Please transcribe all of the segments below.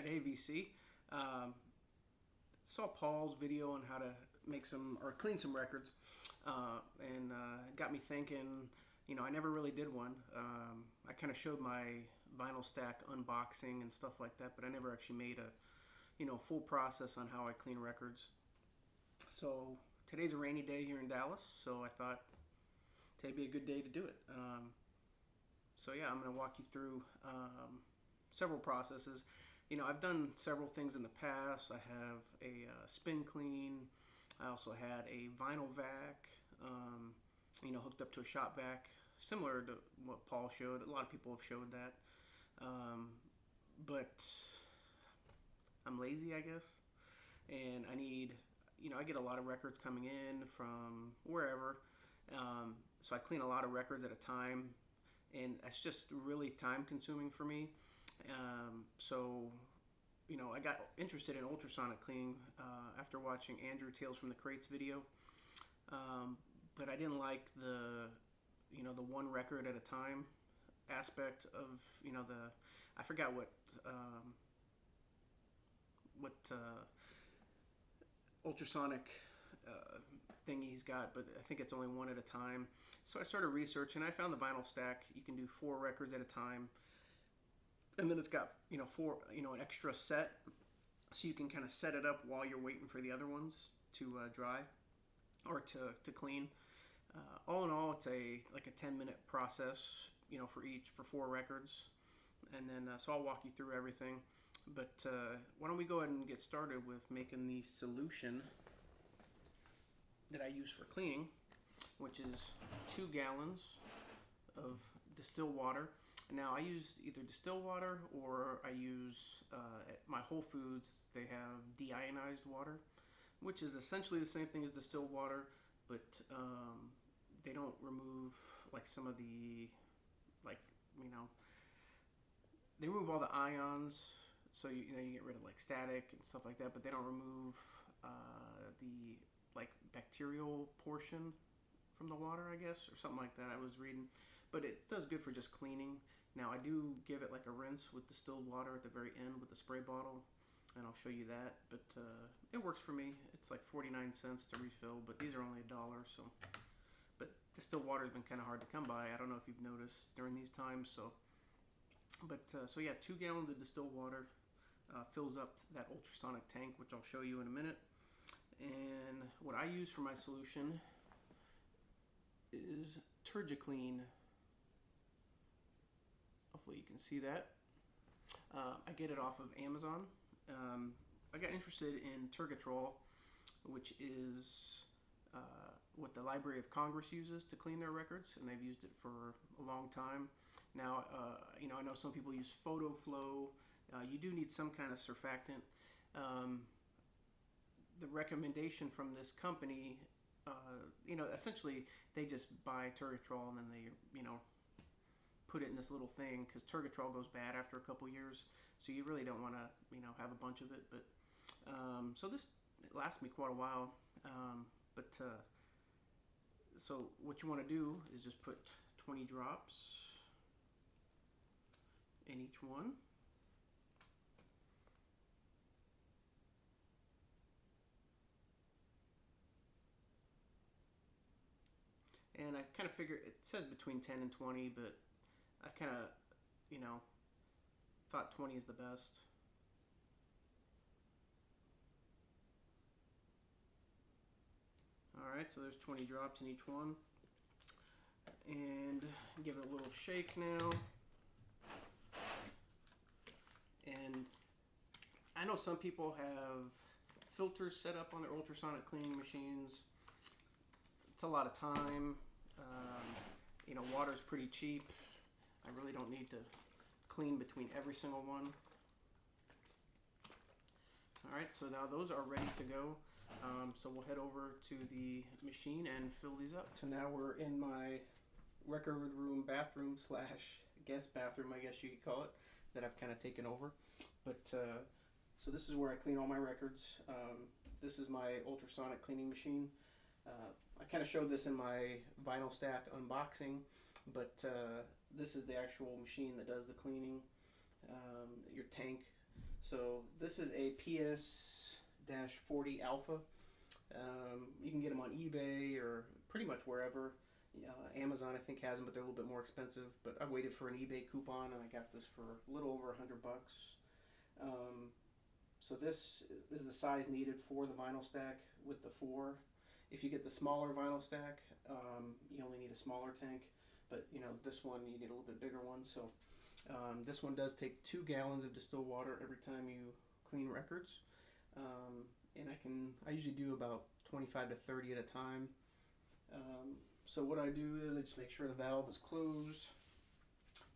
at AVC. Saw Paul's video on how to make some or clean some records, and got me thinking. I never really did one. I kind of showed my vinyl stack unboxing and stuff like that, but I never actually made a full process on how I clean records. So today's a rainy day here in Dallas, so I thought today'd be a good day to do it. So yeah, I'm going to walk you through several processes. I've done several things in the past. I have a spin clean. I also had a vinyl vac, hooked up to a shop vac, similar to what Paul showed. A lot of people have showed that. But I'm lazy, I guess. And I need, I get a lot of records coming in from wherever. So I clean a lot of records at a time. And that's just really time consuming for me. So I got interested in ultrasonic cleaning after watching Andrew Tales from the Crates video. But I didn't like the one record at a time aspect of, I forgot what ultrasonic thing he's got, but I think it's only one at a time. So I started researching. I found the vinyl stack. You can do 4 records at a time, and then it's got an extra set, so you can kind of set it up while you're waiting for the other ones to dry or to clean. All in all, it's like a 10-minute process, for 4 records, and then so I'll walk you through everything. But why don't we go ahead and get started with making the solution that I use for cleaning, which is 2 gallons of distilled water. Now I use either distilled water or I use at my Whole Foods, they have deionized water, which is essentially the same thing as distilled water, but they don't remove like some of the they remove all the ions, so you get rid of like static and stuff like that, but they don't remove the like bacterial portion from the water, I guess, or something like that I was reading. But it does good for just cleaning. Now I do give it like a rinse with distilled water at the very end with the spray bottle, and I'll show you that. But it works for me. It's like 49 cents to refill, but these are only $1. So, but distilled water has been kind of hard to come by. I don't know if you've noticed during these times. So yeah, 2 gallons of distilled water fills up that ultrasonic tank, which I'll show you in a minute. And what I use for my solution is Tergikleen. Hopefully you can see that. I get it off of Amazon. I got interested in Tergikleen, which is what the Library of Congress uses to clean their records, and they've used it for a long time. Now, I know some people use photo flow. You do need some kind of surfactant. The recommendation from this company, essentially they just buy Tergikleen and then they, put it in this little thing, because Tergikleen goes bad after a couple years, so you really don't want to, have a bunch of it. But so this lasts me quite a while. So what you want to do is just put 20 drops in each one. And I kind of figure it says between 10 and 20, but I kind of, thought 20 is the best. Alright, so there's 20 drops in each one. And give it a little shake now. And I know some people have filters set up on their ultrasonic cleaning machines. It's a lot of time. Water's pretty cheap. I really don't need to clean between every single one. Alright, so now those are ready to go. So we'll head over to the machine and fill these up. So now we're in my record room bathroom slash guest bathroom, I guess you could call it, that I've kind of taken over. But so this is where I clean all my records. This is my ultrasonic cleaning machine. I kind of showed this in my vinyl stack unboxing, but this is the actual machine that does the cleaning, your tank. So this is a PS-40 Alpha. You can get them on eBay or pretty much wherever. Amazon I think has them, but they're a little bit more expensive. But I waited for an eBay coupon and I got this for a little over $100. So this is the size needed for the vinyl stack with the 4. If you get the smaller vinyl stack, you only need a smaller tank. But you know, this one you need a little bit bigger one. So this one does take 2 gallons of distilled water every time you clean records. And I usually do about 25 to 30 at a time. So what I do is I just make sure the valve is closed.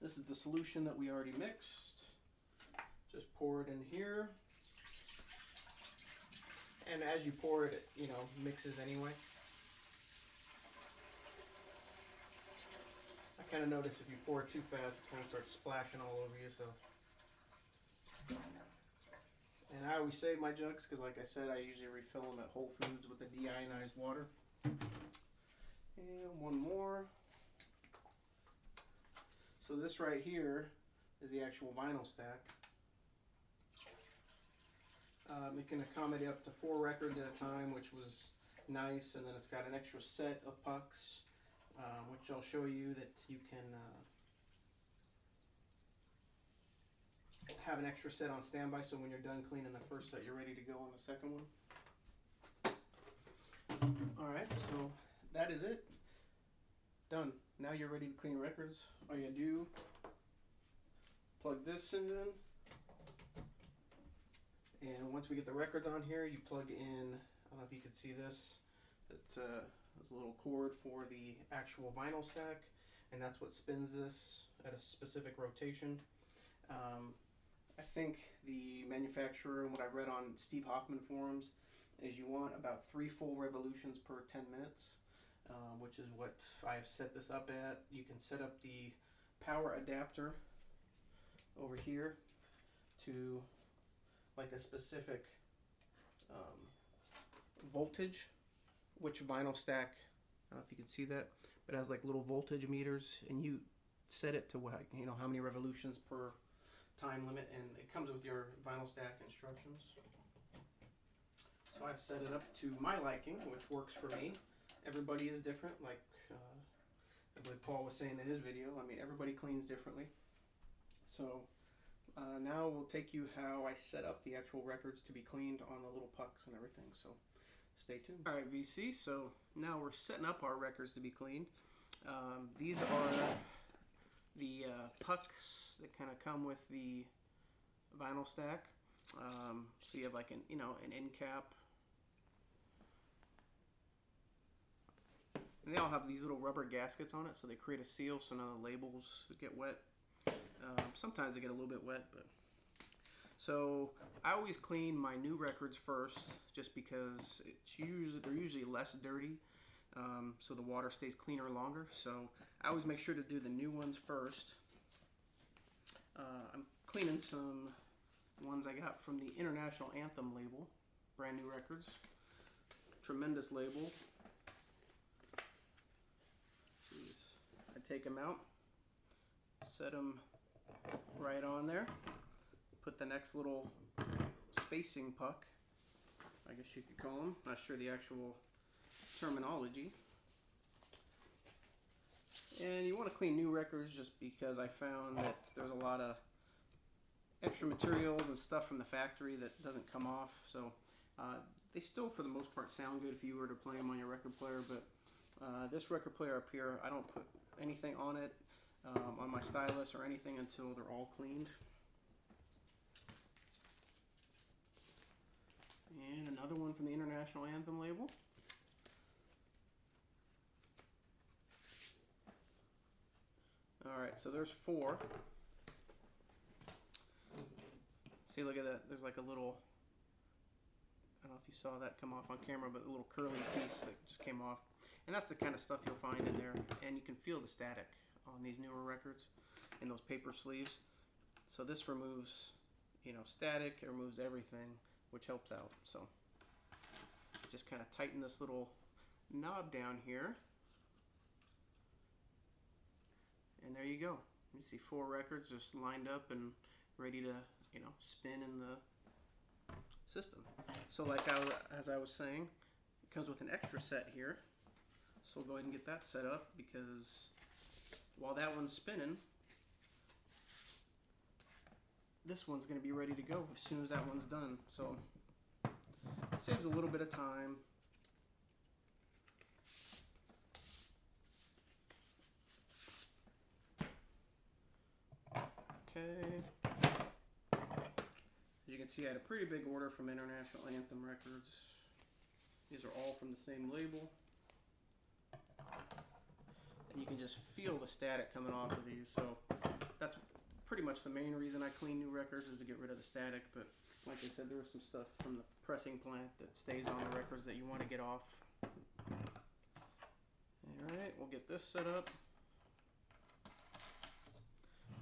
This is the solution that we already mixed. Just pour it in here. And as you pour it, you know, mixes anyway. I kind of notice if you pour it too fast, it kind of starts splashing all over you. So, and I always save my jugs because, like I said, I usually refill them at Whole Foods with the deionized water. And one more. So this right here is the actual vinyl stack. It can accommodate up to 4 records at a time, which was nice. And then it's got an extra set of pucks, which I'll show you that you can have an extra set on standby. So when you're done cleaning the first set, you're ready to go on the second one. Alright, so that is it. Done. Now you're ready to clean records. All you do, plug this in. And once we get the records on here, you plug in, I don't know if you can see this, it's a little cord for the actual vinyl stack, and that's what spins this at a specific rotation. I think the manufacturer, and what I've read on Steve Hoffman forums, is you want about 3 full revolutions per 10 minutes, which is what I've set this up at. You can set up the power adapter over here to like a specific voltage, which vinyl stack, I don't know if you can see that, but it has like little voltage meters, and you set it to what, you know, how many revolutions per time limit, and it comes with your vinyl stack instructions. So I've set it up to my liking, which works for me. Everybody is different, like I believe Paul was saying in his video. I mean, everybody cleans differently. So now we'll take you how I set up the actual records to be cleaned on the little pucks and everything. So stay tuned. All right, VC. So now we're setting up our records to be cleaned. These are the pucks that kind of come with the vinyl stack. So you have like an end cap. And they all have these little rubber gaskets on it, so they create a seal so none of the labels get wet. Sometimes they get a little bit wet, but so I always clean my new records first, just because they're usually less dirty, so the water stays cleaner longer. So I always make sure to do the new ones first. I'm cleaning some ones I got from the International Anthem label, brand new records, tremendous label. I take them out, set them right on there, put the next little spacing puck, I guess you could call them, not sure the actual terminology. And you want to clean new records just because I found that there's a lot of extra materials and stuff from the factory that doesn't come off. So they still for the most part sound good if you were to play them on your record player, but this record player up here, I don't put anything on it, on my stylus or anything until they're all cleaned. And another one from the International Anthem label. Alright, so there's 4. See, look at that. There's like a little, I don't know if you saw that come off on camera, but a little curly piece that just came off. And that's the kind of stuff you'll find in there. And you can feel the static on these newer records in those paper sleeves. So this removes, static. It removes everything, which helps out. So just kind of tighten this little knob down here. And there you go. You see 4 records just lined up and ready to, you know, spin in the system. So as I was saying, it comes with an extra set here. So we'll go ahead and get that set up, because while that one's spinning, this one's going to be ready to go as soon as that one's done. So it saves a little bit of time. Okay. As you can see, I had a pretty big order from International Anthem Records. These are all from the same label. And you can just feel the static coming off of these. So that's pretty much the main reason I clean new records, is to get rid of the static. But like I said, there was some stuff from the pressing plant that stays on the records that you want to get off. Alright, we'll get this set up.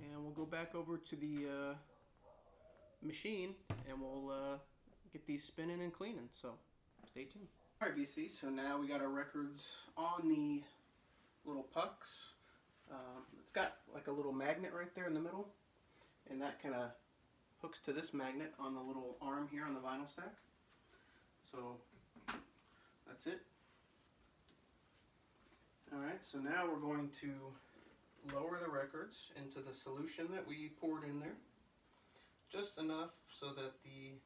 And we'll go back over to the machine, and we'll get these spinning and cleaning. So stay tuned. Alright, BC, so now we got our records on the little pucks. It's got like a little magnet right there in the middle, and that kind of hooks to this magnet on the little arm here on the vinyl stack. So that's it. Alright, so now we're going to lower the records into the solution that we poured in there, just enough so that the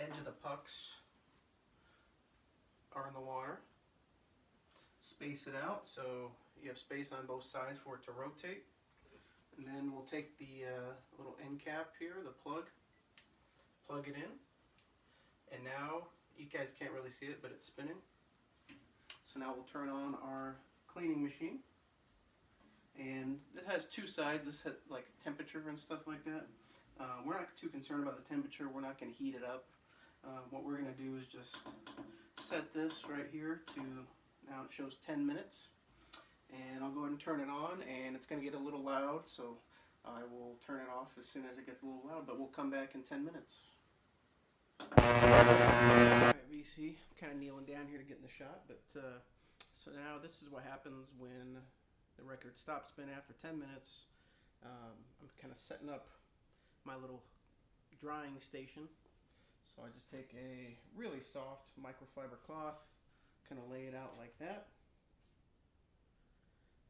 edge of the pucks are in the water. Space it out so you have space on both sides for it to rotate. And then we'll take the little end cap here, the plug it in, and now you guys can't really see it, but it's spinning. So now we'll turn on our cleaning machine, and it has two sides. This has like temperature and stuff like that. We're not too concerned about the temperature. We're not going to heat it up. What we're going to do is just set this right here to, now it shows 10 minutes. And I'll go ahead and turn it on, and it's going to get a little loud, so I will turn it off as soon as it gets a little loud, but we'll come back in 10 minutes. Alright, VC, I'm kind of kneeling down here to get in the shot, but so now this is what happens when the record stops spinning after 10 minutes. I'm kind of setting up my little drying station. So I just take a really soft microfiber cloth, kind of lay it out like that.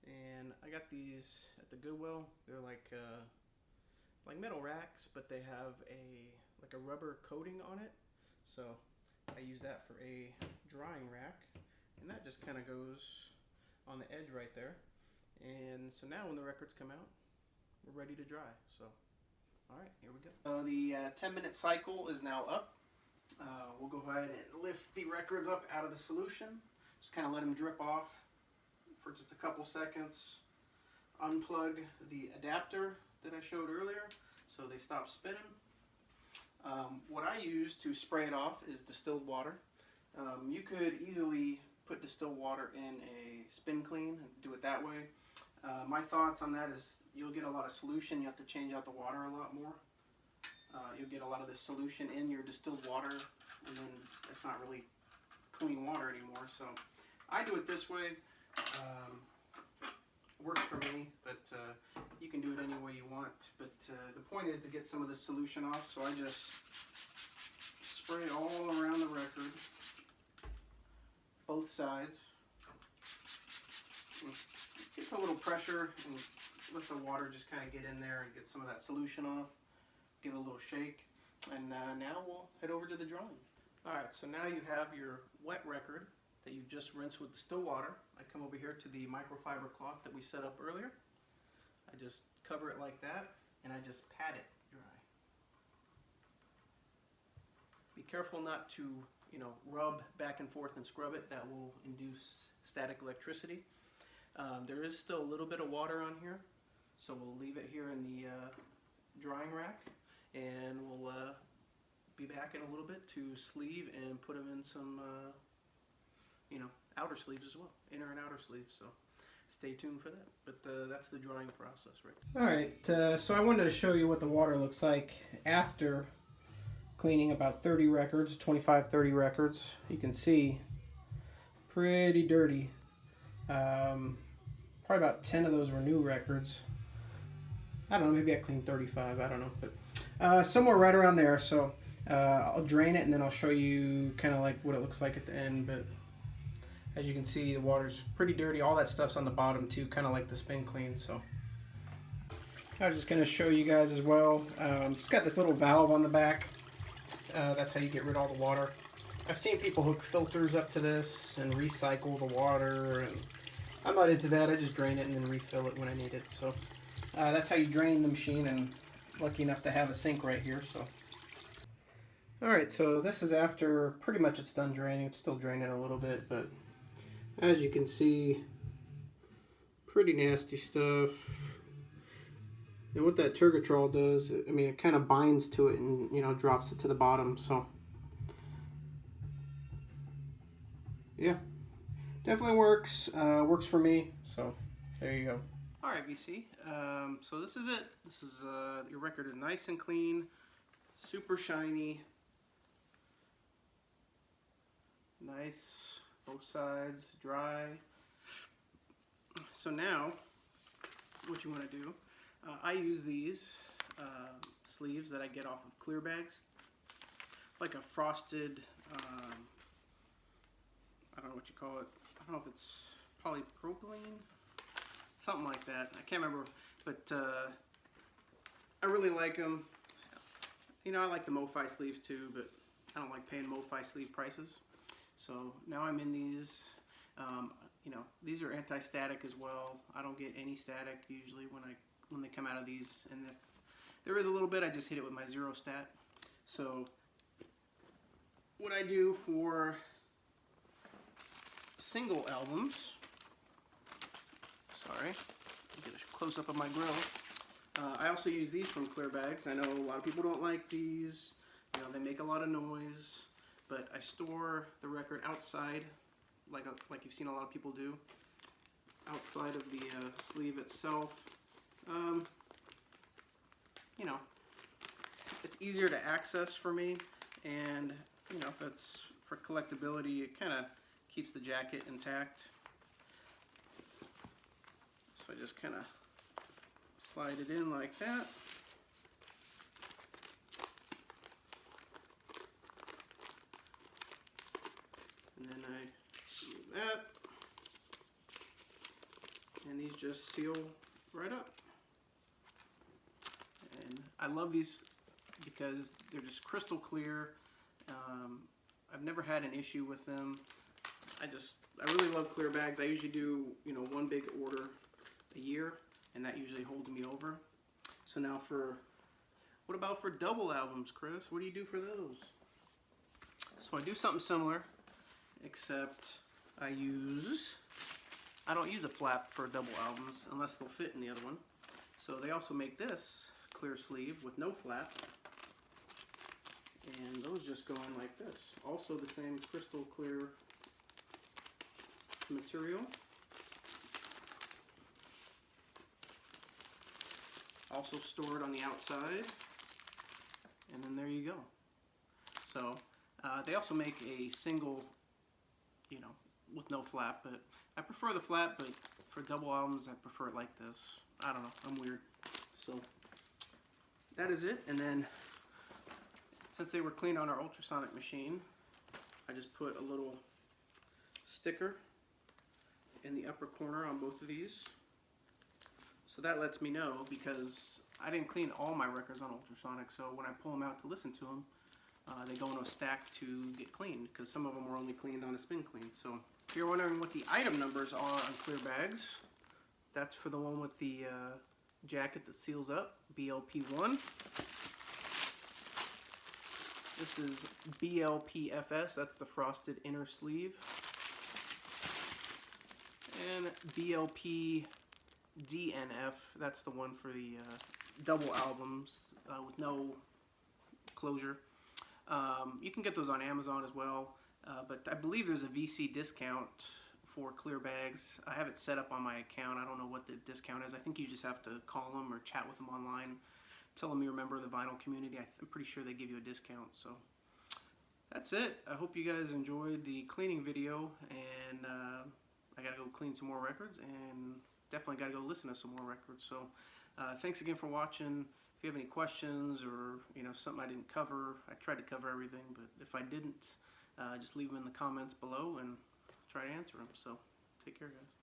And I got these at the Goodwill. They're like metal racks, but they have like a rubber coating on it. So I use that for a drying rack, and that just kind of goes on the edge right there. And so now when the records come out, we're ready to dry. So alright, here we go. So the 10-minute cycle is now up. We'll go ahead and lift the records up out of the solution. Just kind of let them drip off for just a couple seconds. Unplug the adapter that I showed earlier so they stop spinning. What I use to spray it off is distilled water. You could easily put distilled water in a spin clean and do it that way. My thoughts on that is you'll get a lot of solution. You have to change out the water a lot more. You'll get a lot of this solution in your distilled water, and then it's not really clean water anymore. So I do it this way. Works for me, but you can do it any way you want. But the point is to get some of this solution off, so I just spray it all around the record, both sides. Get a little pressure and let the water just kind of get in there and get some of that solution off. Give it a little shake, and now we'll head over to the drawing. Alright, so now you have your wet record that you just rinsed with distilled water. I come over here to the microfiber cloth that we set up earlier. I just cover it like that, and I just pat it dry. Be careful not to, rub back and forth and scrub it. That will induce static electricity. There is still a little bit of water on here, so we'll leave it here in the drying rack, and we'll be back in a little bit to sleeve and put them in some outer sleeves as well, inner and outer sleeves. So stay tuned for that. But that's the drying process right there. Alright, so I wanted to show you what the water looks like after cleaning about 30 records, 25-30 records. You can see pretty dirty. Probably about 10 of those were new records. I don't know, maybe I cleaned 35, I don't know, but somewhere right around there. So I'll drain it and then I'll show you kind of like what it looks like at the end. But as you can see, the water's pretty dirty. All that stuff's on the bottom too, kind of like the spin clean. So I was just going to show you guys as well. It's got this little valve on the back. That's how you get rid of all the water. I've seen people hook filters up to this and recycle the water, and I'm not into that. I just drain it and then refill it when I need it. So that's how you drain the machine, and lucky enough to have a sink right here. So alright, so this is after pretty much it's done draining. It's still draining a little bit, but as you can see, pretty nasty stuff. And what that Tergikleen does, I mean, it kind of binds to it and, you know, drops it to the bottom. So yeah, definitely works. Works for me. So there you go. All right, VC. So this is it. This is your record is nice and clean, super shiny, nice, both sides, dry. So now, what you want to do? I use these sleeves that I get off of Clearbags, like a frosted. I don't know what you call it. I don't know if it's polypropylene, something like that. I can't remember, but I really like them. You know, I like the MoFi sleeves too, but I don't like paying MoFi sleeve prices. So now I'm in these. You know, these are anti-static as well. I don't get any static usually when they come out of these, and if there is a little bit, I just hit it with my zero stat. So what I do for single albums, sorry, get a close up of my grill. I also use these from Clearbags. I know a lot of people don't like these. You know, they make a lot of noise, but I store the record outside, like you've seen a lot of people do, outside of the sleeve itself. You know, it's easier to access for me, and you know, if it's for collectability, it kind of keeps the jacket intact. So I just kind of slide it in like that. And then I do that. And these just seal right up. And I love these because they're just crystal clear. I've never had an issue with them. I really love Clearbags. I usually do, you know, one big order a year, and that usually holds me over. So now what about for double albums, Chris? What do you do for those? So I do something similar, except I don't use a flap for double albums unless they'll fit in the other one. So they also make this clear sleeve with no flap, and those just go in like this. Also the same crystal clear material. Also stored on the outside, and then there you go. So they also make a single, you know, with no flap, but I prefer the flap, but for double albums I prefer it like this. I don't know, I'm weird. So that is it. And then since they were cleaned on our ultrasonic machine, I just put a little sticker in the upper corner on both of these. So that lets me know, because I didn't clean all my records on ultrasonic, so when I pull them out to listen to them, they go in a stack to get cleaned, because some of them were only cleaned on a spin clean. So if you're wondering what the item numbers are on Clearbags, that's for the one with the jacket that seals up, BLP1. This is BLPFS, that's the frosted inner sleeve. And BLPDNF, that's the one for the double albums with no closure. You can get those on Amazon as well, but I believe there's a VC discount for Clearbags. I have it set up on my account. I don't know what the discount is. I think you just have to call them or chat with them online. Tell them you're a member of the vinyl community. I'm pretty sure they give you a discount. So that's it. I hope you guys enjoyed the cleaning video, and I gotta go clean some more records, and definitely gotta go listen to some more records. So Thanks again for watching. If you have any questions or something I didn't cover, I tried to cover everything, but if I didn't, just leave them in the comments below and try to answer them. So take care, guys.